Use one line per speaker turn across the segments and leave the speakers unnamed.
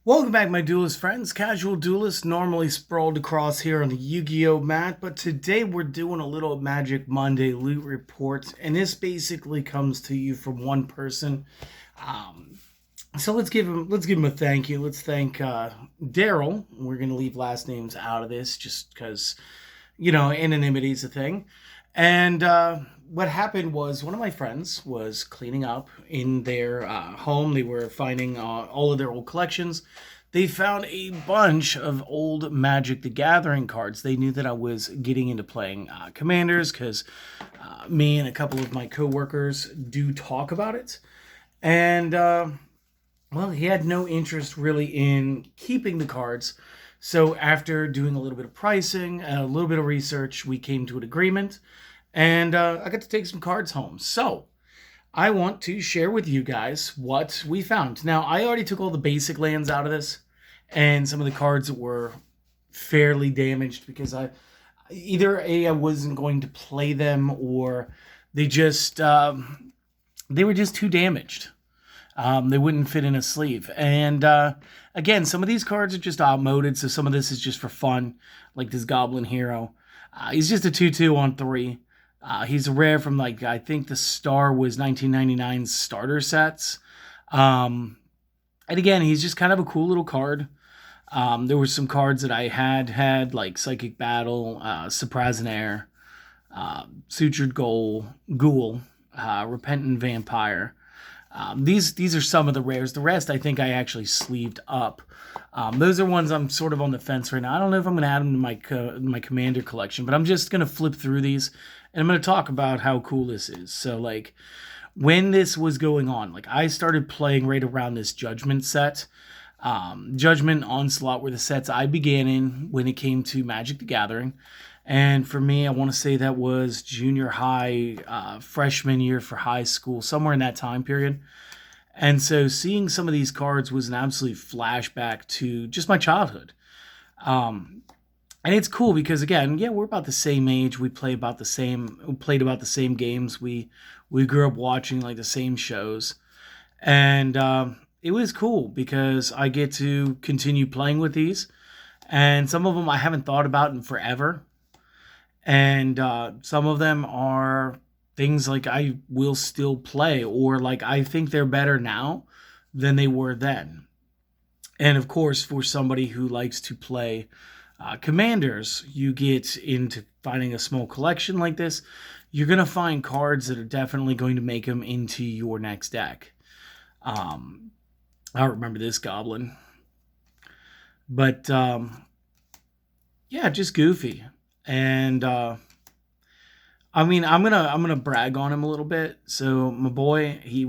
Welcome back, my duelist friends. Casual duelist, normally sprawled across here on the Yu-Gi-Oh mat, but today we're doing a little Magic Monday loot report, and this basically comes to you from one person. Um, so let's give him a thank you. Let's thank Daryl. We're gonna leave last names out of this just because anonymity is a thing. And what happened was one of my friends was cleaning up in their home. They were finding all of their old collections. They found a bunch of old Magic the Gathering cards. They knew that I was getting into playing Commanders because me and a couple of my coworkers do talk about it. And well, he had no interest really in keeping the cards. So after doing a little bit of pricing and a little bit of research, we came to an agreement, and I got to take some cards home. So I want to share with you guys what we found. Now, I already took all the basic lands out of this, and some of the cards were fairly damaged because I wasn't going to play them, or they were just too damaged. They wouldn't fit in a sleeve. And again, some of these cards are just outmoded, so some of this is just for fun, like this Goblin Hero. He's just a 2/2 on 3. He's rare from, like, I think the star was 1999 starter sets. And again, he's just kind of a cool little card. There were some cards that I had like Psychic Battle, Surprising Sutured Ghoul, Repentant Vampire. These are some of the rares. The rest I think I actually sleeved up. Those are ones I'm sort of on the fence right now. I don't know if I'm going to add them to my Commander collection, but I'm just going to flip through these, and I'm going to talk about how cool this is. So, like, when this was going on, like, I started playing right around this Judgment set. Judgment, Onslaught were the sets I began in when it came to Magic the Gathering. And for me, I want to say that was junior high, freshman year for high school, somewhere in that time period. And so seeing some of these cards was an absolute flashback to just my childhood. And it's cool because, again, yeah, we're about the same age. We played about the same games. We grew up watching like the same shows. And it was cool because I get to continue playing with these. And some of them I haven't thought about in forever. And some of them are things like I will still play, or like I think they're better now than they were then. And of course, for somebody who likes to play Commanders, you get into finding a small collection like this, you're going to find cards that are definitely going to make them into your next deck. I remember this Goblin. But yeah, just goofy. And I mean, I'm gonna brag on him a little bit. So my boy, he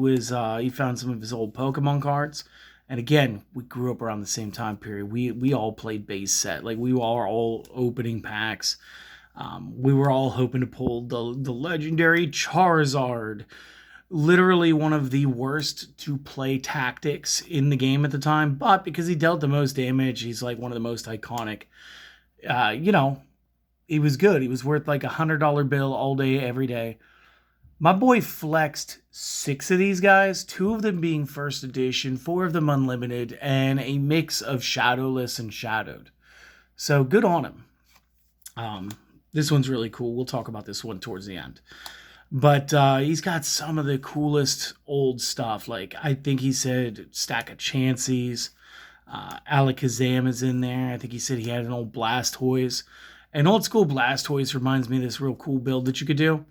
found some of his old Pokemon cards, and again, we grew up around the same time period. We all played base set, like we were all opening packs. We were all hoping to pull the legendary Charizard, literally one of the worst to play tactics in the game at the time, but because he dealt the most damage, he's like one of the most iconic. You know, he was good. He was worth like $100 bill all day, every day. My boy flexed 6 of these guys, 2 of them being first edition, 4 of them unlimited, and a mix of shadowless and shadowed. So good on him. This one's really cool. We'll talk about this one towards the end. But he's got some of the coolest old stuff. Like, I think he said Stack of Chanseys. Alakazam is in there. I think he said he had an old Blastoise. An old school Blastoise reminds me of this real cool build that you could do.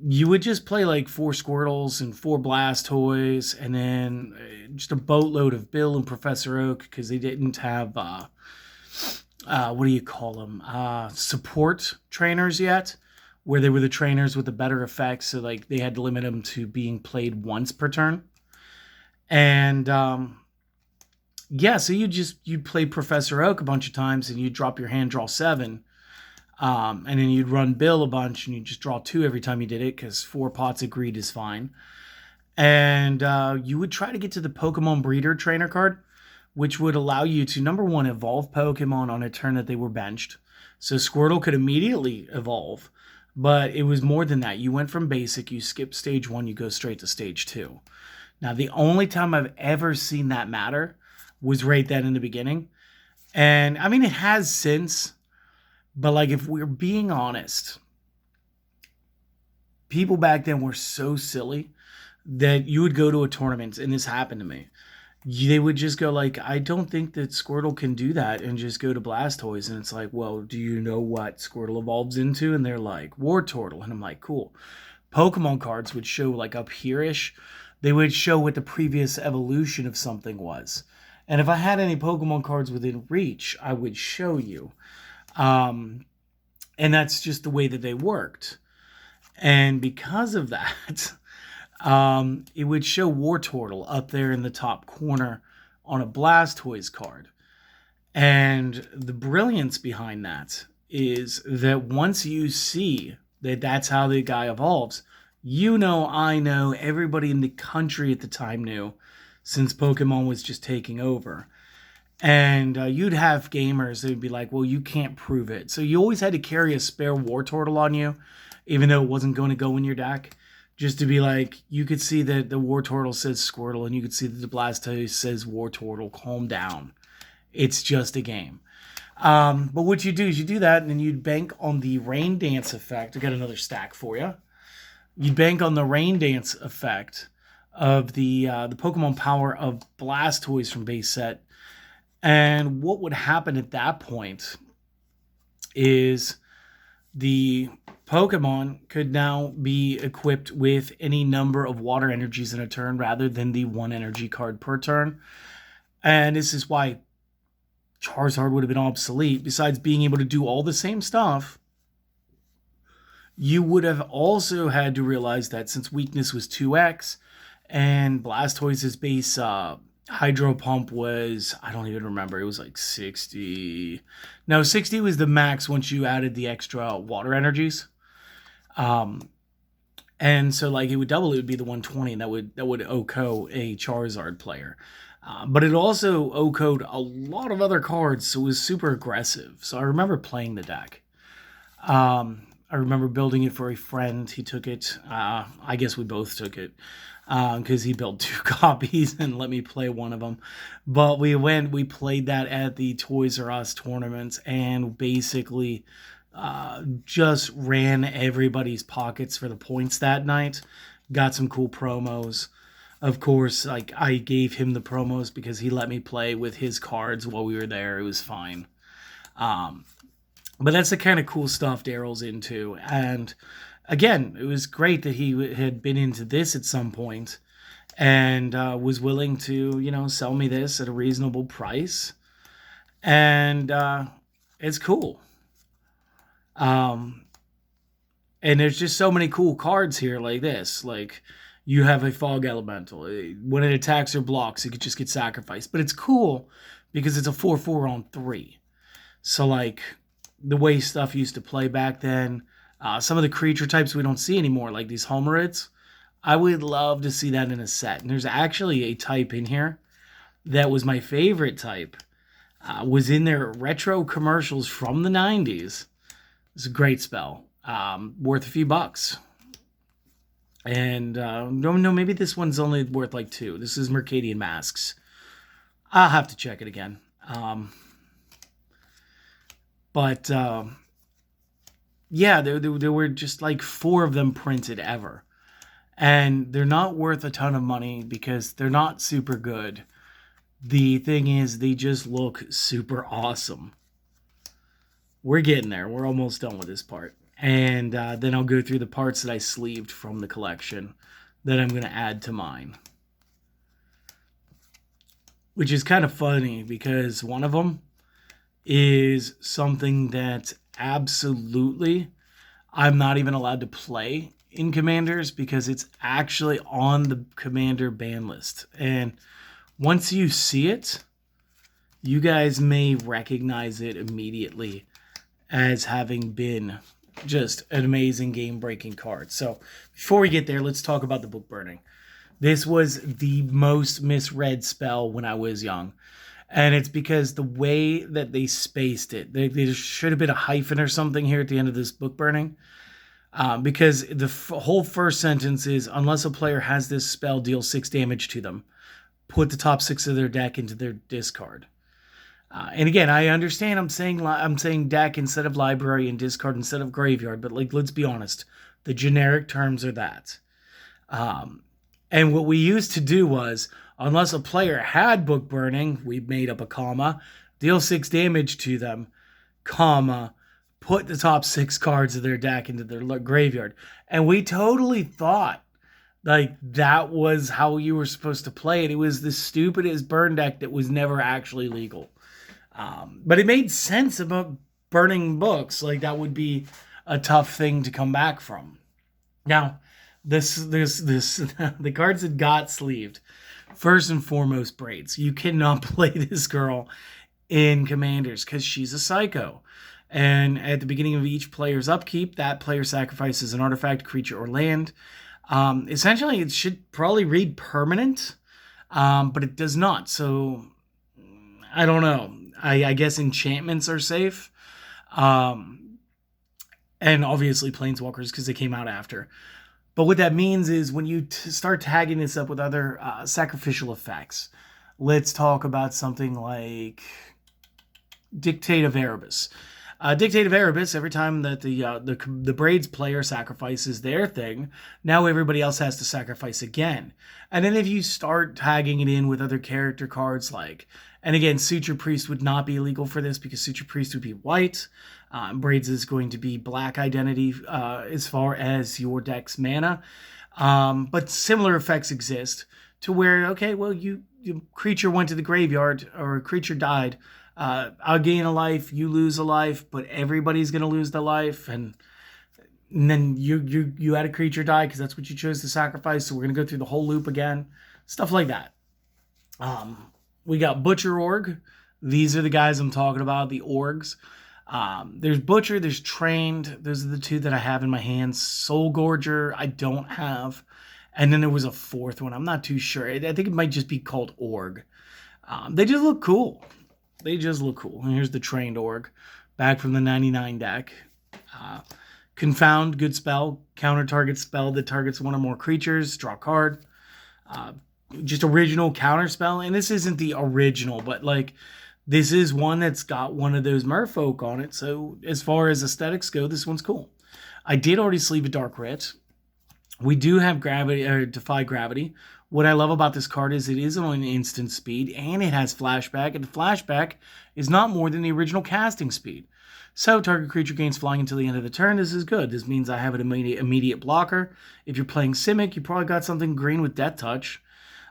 You would just play like 4 Squirtles and 4 Blastoise, and then just a boatload of Bill and Professor Oak, because they didn't have, what do you call them? Support trainers yet, where they were the trainers with the better effects. So like they had to limit them to being played once per turn. And, yeah, so you'd play Professor Oak a bunch of times, and you'd drop your hand, draw 7, and then you'd run Bill a bunch, and you'd just draw 2 every time you did it, because 4 pots of greed is fine. And you would try to get to the Pokemon Breeder Trainer card, which would allow you to, number 1, evolve Pokemon on a turn that they were benched. So Squirtle could immediately evolve, but it was more than that. You went from basic, you skip stage 1, you go straight to stage 2. Now, the only time I've ever seen that matter was right then in the beginning. And I mean, it has since, but like, if we're being honest, people back then were so silly that you would go to a tournament, and this happened to me. They would just go like, I don't think that Squirtle can do that, and just go to Blastoise. And it's like, well, do you know what Squirtle evolves into? And they're like, Wartortle. And I'm like, cool. Pokemon cards would show like up here-ish. They would show what the previous evolution of something was. And if I had any Pokemon cards within reach, I would show you. And that's just the way that they worked. And because of that, it would show Wartortle up there in the top corner on a Blastoise card. And the brilliance behind that is that once you see that that's how the guy evolves, you know, I know, everybody in the country at the time knew, since Pokemon was just taking over. And you'd have gamers that would be like, well, you can't prove it. So you always had to carry a spare Wartortle on you, even though it wasn't going to go in your deck. Just to be like, you could see that the Wartortle says Squirtle, and you could see that the Blastoise says Wartortle. Calm down. It's just a game. But what you do is you do that, and then you'd bank on the Rain Dance effect. I got another stack for you. You'd bank on the Rain Dance effect of the Pokemon power of Blastoise from base set. And what would happen at that point is the Pokemon could now be equipped with any number of water energies in a turn rather than the one energy card per turn. And this is why Charizard would have been obsolete. Besides being able to do all the same stuff, you would have also had to realize that since weakness was 2x and Blastoise's base Hydro Pump was, I don't even remember, it was like 60. No, 60 was the max once you added the extra water energies. And so like it would double, it would be the 120, and that would OHKO a Charizard player. But it also OHKO'd a lot of other cards, so it was super aggressive. So I remember playing the deck. I remember building it for a friend. He took it. I guess we both took it because he built 2 copies and let me play one of them. But we played that at the Toys R Us tournaments, and basically just ran everybody's pockets for the points that night. Got some cool promos. Of course, like, I gave him the promos because he let me play with his cards while we were there. It was fine. But that's the kind of cool stuff Daryl's into. And again, it was great that he had been into this at some point and was willing to, sell me this at a reasonable price. And it's cool. And there's just so many cool cards here like this. Like, you have a Fog Elemental. When it attacks or blocks, it could just get sacrificed. But it's cool because it's a 4/4 on 3. So, like, the way stuff used to play back then, some of the creature types we don't see anymore, like these Homerids, I would love to see that in a set. And there's actually a type in here that was my favorite type. Was in their retro commercials from the 90s. It's a great spell. Worth a few bucks. And no, maybe this one's only worth like 2. This is Mercadian Masks. I'll have to check it again. But yeah, there were just like 4 of them printed ever. And they're not worth a ton of money because they're not super good. The thing is, they just look super awesome. We're getting there. We're almost done with this part. And then I'll go through the parts that I sleeved from the collection that I'm going to add to mine. Which is kind of funny because one of them is something that absolutely I'm not even allowed to play in Commanders because it's actually on the Commander ban list. And once you see it, you guys may recognize it immediately as having been just an amazing game-breaking card. So before we get there, let's talk about the book burning. This was the most misread spell when I was young. And it's because the way that they spaced it, there should have been a hyphen or something here at the end of this book burning. Because the whole first sentence is, unless a player has this spell, deal 6 damage to them. put the top 6 of their deck into their discard. And again, I understand I'm saying deck instead of library and discard instead of graveyard, but like, let's be honest, the generic terms are that. And what we used to do was, unless a player had book burning, we made up a comma, deal 6 damage to them, comma, put the top 6 cards of their deck into their graveyard. And we totally thought like that was how you were supposed to play it. It was the stupidest burn deck that was never actually legal. But it made sense about burning books. Like, that would be a tough thing to come back from. Now, the cards that got sleeved. First and foremost, Braids. You cannot play this girl in Commanders because she's a psycho. And at the beginning of each player's upkeep, that player sacrifices an artifact, creature, or land. Essentially, it should probably read permanent, but it does not. So, I don't know. I guess enchantments are safe. And obviously planeswalkers because they came out after. But what that means is when you start tagging this up with other sacrificial effects, let's talk about something like Dictate of Erebus. Dictate of Erebus, every time that the Braids player sacrifices their thing, now everybody else has to sacrifice again. And then if you start tagging it in with other character cards like, and again, Suture Priest would not be illegal for this because Suture Priest would be white. Braids is going to be black identity as far as your deck's mana. But similar effects exist to where, okay, well, your creature went to the graveyard or a creature died. I'll gain a life, you lose a life, but everybody's going to lose the life. And then you had a creature die because that's what you chose to sacrifice. So we're going to go through the whole loop again. Stuff like that. We got Butcher Org. These are the guys I'm talking about, the orgs. There's Butcher, there's Trained. Those are the 2 that I have in my hands. Soul Gorger, I don't have. And then there was a 4th one. I'm not too sure. I think it might just be called Org. They just look cool. And here's the Trained Org, back from the 99 deck. Confound, good spell. Counter target spell that targets one or more creatures. Draw a card. Just original counter spell. And this isn't the original, but like, this is one that's got one of those merfolk on it. So as far as aesthetics go, this one's cool. I did already sleeve a Dark Rit. We do have Gravity or Defy Gravity. What I love about this card is it is on instant speed and it has flashback. And the flashback is not more than the original casting speed. So target creature gains flying until the end of the turn. This is good. This means I have an immediate blocker. If you're playing Simic, you probably got something green with Death Touch.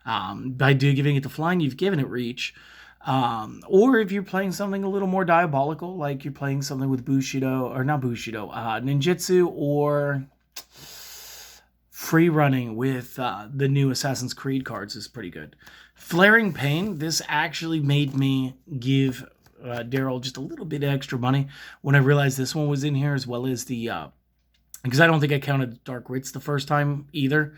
By giving it the flying, you've given it reach. Or if you're playing something a little more diabolical, like you're playing something with Bushido, or not Bushido, Ninjutsu, or free running with the new Assassin's Creed cards is pretty good. Flaring Pain, this actually made me give Daryl just a little bit extra money when I realized this one was in here, as well as the because I don't think I counted Dark Rits the first time either.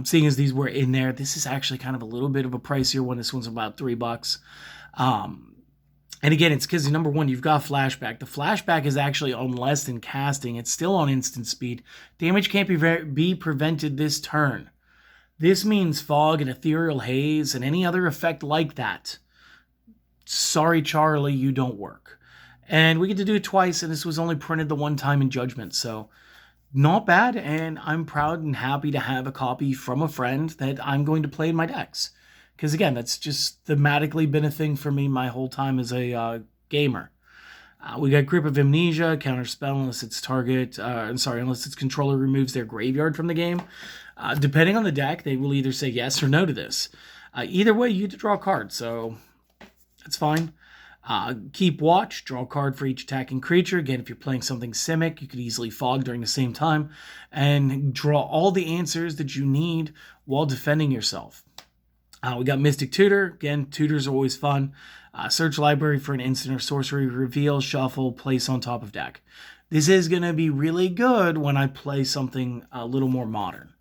Seeing as these were in there, this is actually kind of a little bit of a pricier one. This one's about $3. And again, it's because, number one, you've got flashback. The flashback is actually on less than casting. It's still on instant speed. Damage can't be prevented this turn. This means fog and ethereal haze and any other effect like that. Sorry, Charlie, you don't work. And we get to do it twice, and this was only printed the one time in Judgment, so not bad, and I'm proud and happy to have a copy from a friend that I'm going to play in my decks. Because again, that's just thematically been a thing for me my whole time as a gamer. We got Grip of Amnesia, counter spell unless its unless its controller removes their graveyard from the game. Depending on the deck, they will either say yes or no to this. Either way, you get to draw a card, so that's fine. Keep Watch, draw a card for each attacking creature. Again, if you're playing something Simic, you could easily fog during the same time and draw all the answers that you need while defending yourself. We got Mystic Tutor. Again, tutors are always fun. Search library for an instant or sorcery, reveal, shuffle, place on top of deck. This is going to be really good when I play something a little more modern.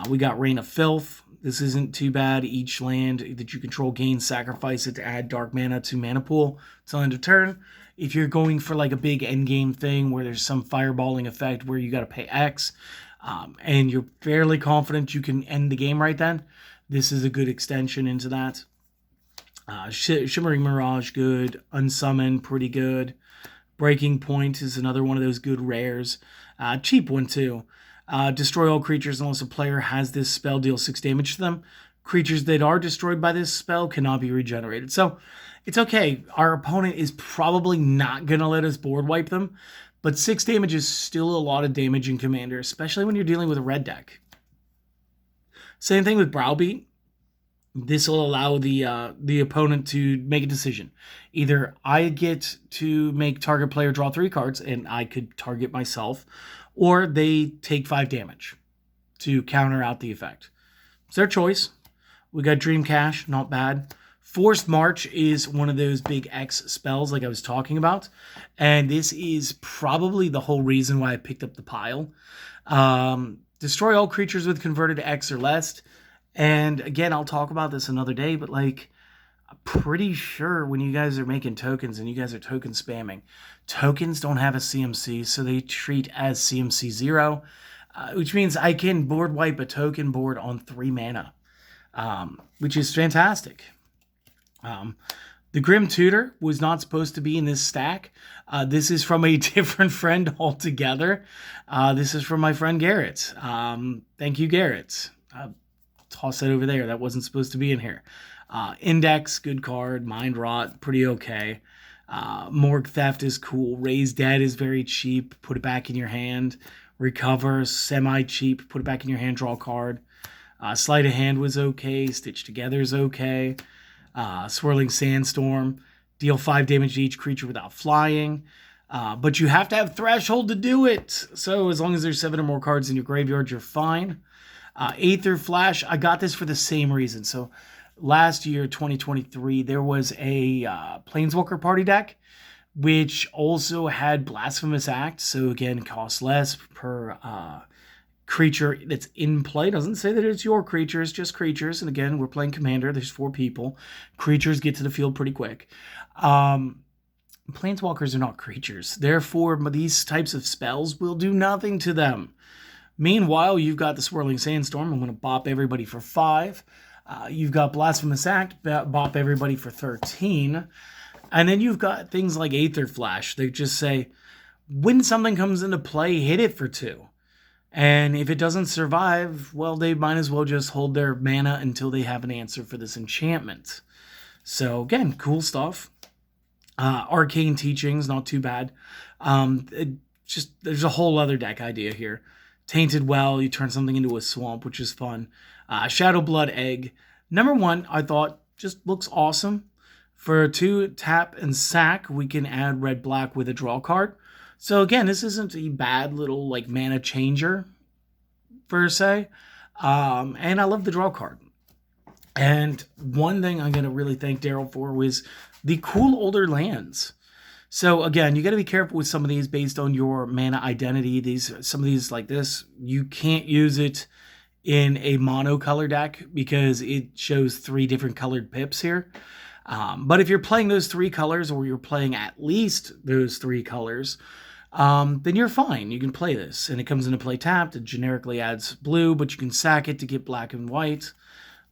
We got Reign of Filth. This isn't too bad. Each land that you control gains sacrifice it to add dark mana to mana pool till end of turn. If you're going for like a big endgame thing where there's some fireballing effect where you got to pay X, and you're fairly confident you can end the game right then, This is a good extension into that. Shimmering Mirage, good. Unsummon, pretty good. Breaking Point is another one of those good rares. Cheap one, too. Destroy all creatures unless a player has this spell, deal 6 damage to them. Creatures that are destroyed by this spell cannot be regenerated. So, it's okay. Our opponent is probably not going to let us board wipe them. But 6 damage is still a lot of damage in Commander, especially when you're dealing with a red deck. Same thing with Browbeat. This will allow the opponent to make a decision. Either I get to make target player draw 3 cards, and I could target myself, or they take 5 damage to counter out the effect. It's their choice. We got Dream Cache, not bad. Forced March is one of those big X spells like I was talking about, and this is probably the whole reason why I picked up the pile. Destroy all creatures with converted X or less. And again, I'll talk about this another day, but like, I'm pretty sure when you guys are making tokens and you guys are token spamming, tokens don't have a CMC, so they treat as CMC 0, which means I can board wipe a token board on 3 mana, which is fantastic. The Grim Tutor was not supposed to be in this stack. This is from a different friend altogether. This is from my friend Garrett. Thank you, Garrett. Toss that over there. That wasn't supposed to be in here. Index, good card. Mind Rot, pretty okay. Morgue Theft is cool. Raise Dead is very cheap. Put it back in your hand. Recover, semi-cheap. Put it back in your hand, draw a card. Sleight of Hand was okay. Stitch Together is okay. Swirling Sandstorm. Deal 5 damage to each creature without flying. But you have to have Threshold to do it. So as long as there's 7 or more cards in your graveyard, you're fine. Aether Flash, I got this for the same reason. So last year, 2023, there was a Planeswalker party deck, which also had Blasphemous Act. So again, costs less per creature that's in play. Doesn't say that it's your creatures, just creatures. And again, we're playing Commander. There's 4 people. Creatures get to the field pretty quick. Planeswalkers are not creatures. Therefore, these types of spells will do nothing to them. Meanwhile, you've got the Swirling Sandstorm. I'm going to bop everybody for 5. You've got Blasphemous Act, bop everybody for 13. And then you've got things like Aether Flash. They just say, when something comes into play, hit it for 2. And if it doesn't survive, well, they might as well just hold their mana until they have an answer for this enchantment. So again, cool stuff. Arcane Teachings, not too bad. There's a whole other deck idea here. Tainted Well, you turn something into a swamp, which is fun. Shadow Blood Egg. Number 1, I thought, just looks awesome. For 2 tap and sack, we can add red-black with a draw card. So again, this isn't a bad little like mana changer, per se. And I love the draw card. And one thing I'm going to really thank Daryl for was the cool older lands. So again, you got to be careful with some of these based on your mana identity. Some of these like this, you can't use it in a monocolor deck because it shows 3 different colored pips here. But if you're playing those 3 colors, or you're playing at least those 3 colors, then you're fine. You can play this, and it comes into play tapped. It generically adds blue, but you can sack it to get black and white.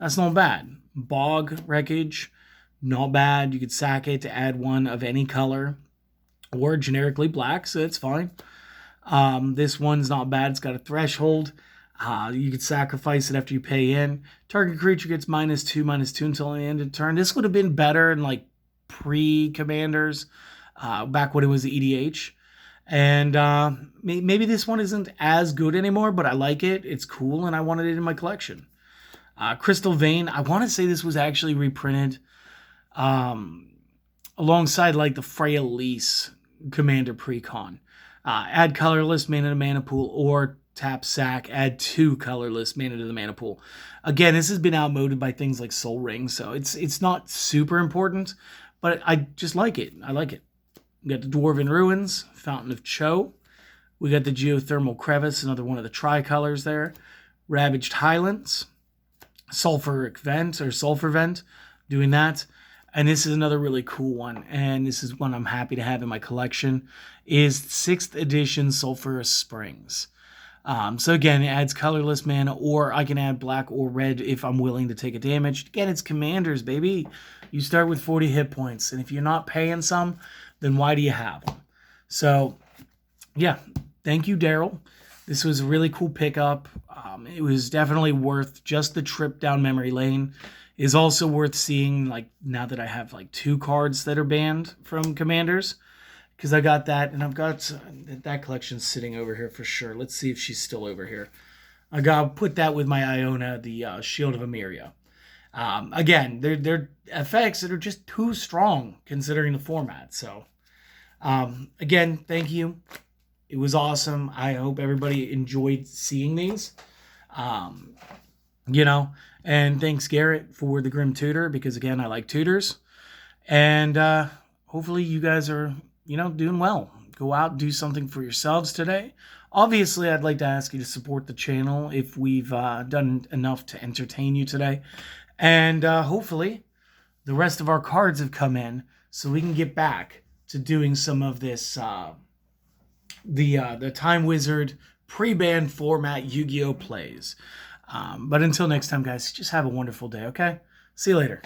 That's not bad. Bog Wreckage, not bad. You could sack it to add 1 of any color, or generically black, so it's fine. This one's not bad. It's got a threshold. You could sacrifice it after you pay in. Target creature gets -2/-2 until the end of the turn. This would have been better in like pre-Commanders, back when it was the EDH. And maybe this one isn't as good anymore, but I like it. It's cool, and I wanted it in my collection. Crystal Vein, I want to say this was actually reprinted alongside like the Freya Lease Commander Precon. Add colorless mana to mana pool, or tap sack, add 2 colorless mana to the mana pool. Again, this has been outmoded by things like Soul Ring, so it's not super important, but I just like it. I like it. We got the Dwarven Ruins, Fountain of Cho. We got the Geothermal Crevice, another one of the tricolors there. Ravaged Highlands. Sulfur Vent, doing that. And this is another really cool one, and this is one I'm happy to have in my collection, is 6th edition Sulphurous Springs. So again, it adds colorless mana, or I can add black or red if I'm willing to take a damage. Again, it's commanders, baby. You start with 40 hit points, and if you're not paying some, then why do you have them? So, yeah, thank you, Daryl. This was a really cool pickup. It was definitely worth just the trip down memory lane. Is also worth seeing, like, now that I have like 2 cards that are banned from commanders. Because I got that, and I've got that collection sitting over here for sure. Let's see if she's still over here. I got to put that with my Iona, the Shield of Emeria. Again, they're effects that are just too strong considering the format. So, again, thank you. It was awesome. I hope everybody enjoyed seeing these. And thanks, Garrett, for the Grim Tutor, because, again, I like tutors. And hopefully you guys are, doing well. Go out, do something for yourselves today. Obviously, I'd like to ask you to support the channel if we've done enough to entertain you today. And hopefully the rest of our cards have come in so we can get back to doing some of this, the Time Wizard pre-banned format Yu-Gi-Oh! Plays. But until next time, guys, just have a wonderful day, okay? See you later.